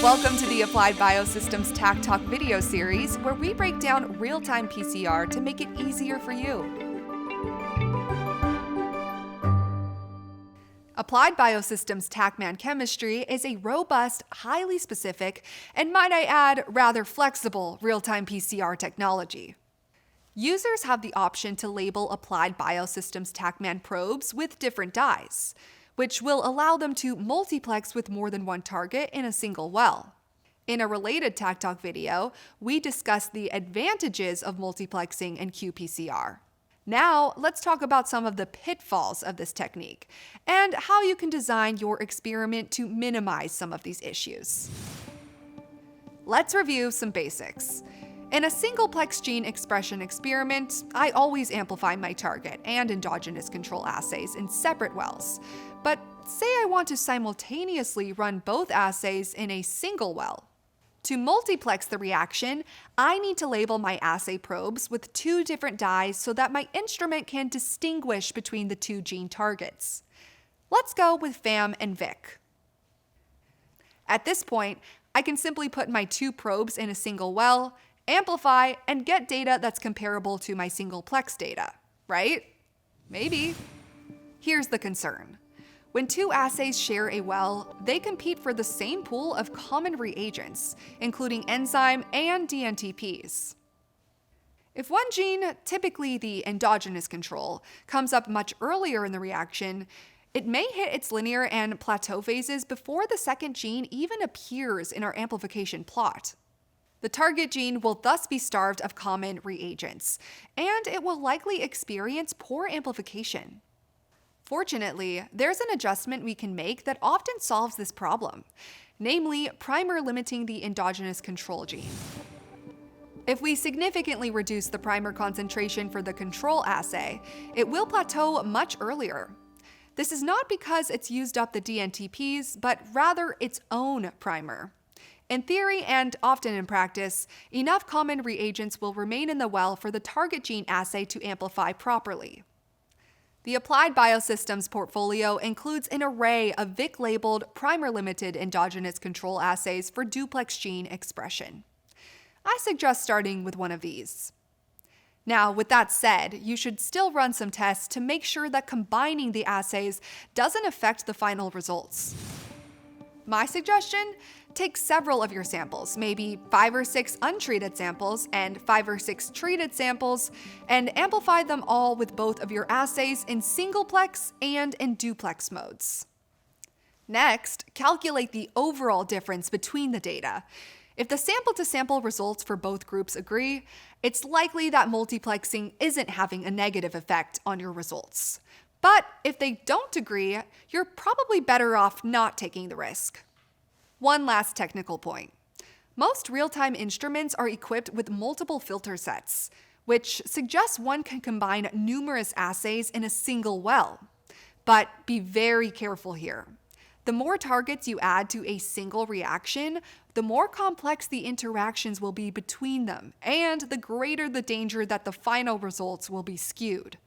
Welcome to the Applied Biosystems Taq Talk video series, where we break down real-time PCR to make it easier for you. Applied Biosystems TaqMan chemistry is a robust, highly specific, and might I add, rather flexible real-time PCR technology. Users have the option to label Applied Biosystems TaqMan probes with different dyes, which will allow them to multiplex with more than one target in a single well. In a related Taq Talk video, we discuss the advantages of multiplexing in qPCR. Now, let's talk about some of the pitfalls of this technique and how you can design your experiment to minimize some of these issues. Let's review some basics. In a singleplex gene expression experiment, I always amplify my target and endogenous control assays in separate wells. But say I want to simultaneously run both assays in a single well. To multiplex the reaction, I need to label my assay probes with two different dyes so that my instrument can distinguish between the two gene targets. Let's go with FAM and VIC. At this point, I can simply put my two probes in a single well, amplify, and get data that's comparable to my singleplex data, right? Maybe. Here's the concern. When two assays share a well, they compete for the same pool of common reagents, including enzyme and dNTPs. If one gene, typically the endogenous control, comes up much earlier in the reaction, it may hit its linear and plateau phases before the second gene even appears in our amplification plot. The target gene will thus be starved of common reagents, and it will likely experience poor amplification. Fortunately, there's an adjustment we can make that often solves this problem, namely primer limiting the endogenous control gene. If we significantly reduce the primer concentration for the control assay, it will plateau much earlier. This is not because it's used up the dNTPs, but rather its own primer. In theory, and often in practice, enough common reagents will remain in the well for the target gene assay to amplify properly. The Applied Biosystems portfolio includes an array of VIC-labeled primer-limited endogenous control assays for duplex gene expression. I suggest starting with one of these. Now, with that said, you should still run some tests to make sure that combining the assays doesn't affect the final results. My suggestion? Take several of your samples, maybe 5 or 6 untreated samples and 5 or 6 treated samples, and amplify them all with both of your assays in singleplex and in duplex modes. Next, calculate the overall difference between the data. If the sample-to-sample results for both groups agree, it's likely that multiplexing isn't having a negative effect on your results. But if they don't agree, you're probably better off not taking the risk. One last technical point. Most real-time instruments are equipped with multiple filter sets, which suggests one can combine numerous assays in a single well. But be very careful here. The more targets you add to a single reaction, the more complex the interactions will be between them, and the greater the danger that the final results will be skewed.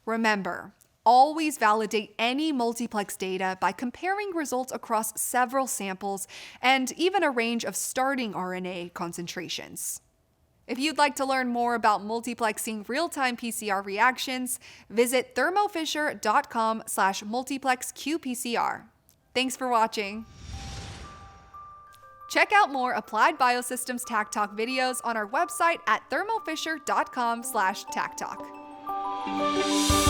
Remember, always validate any multiplex data by comparing results across several samples and even a range of starting RNA concentrations. If you'd like to learn more about multiplexing real-time PCR reactions, visit thermofisher.com/multiplexqPCR. Thanks for watching. Check out more Applied Biosystems Taq Talk videos on our website at thermofisher.com/taqtalk.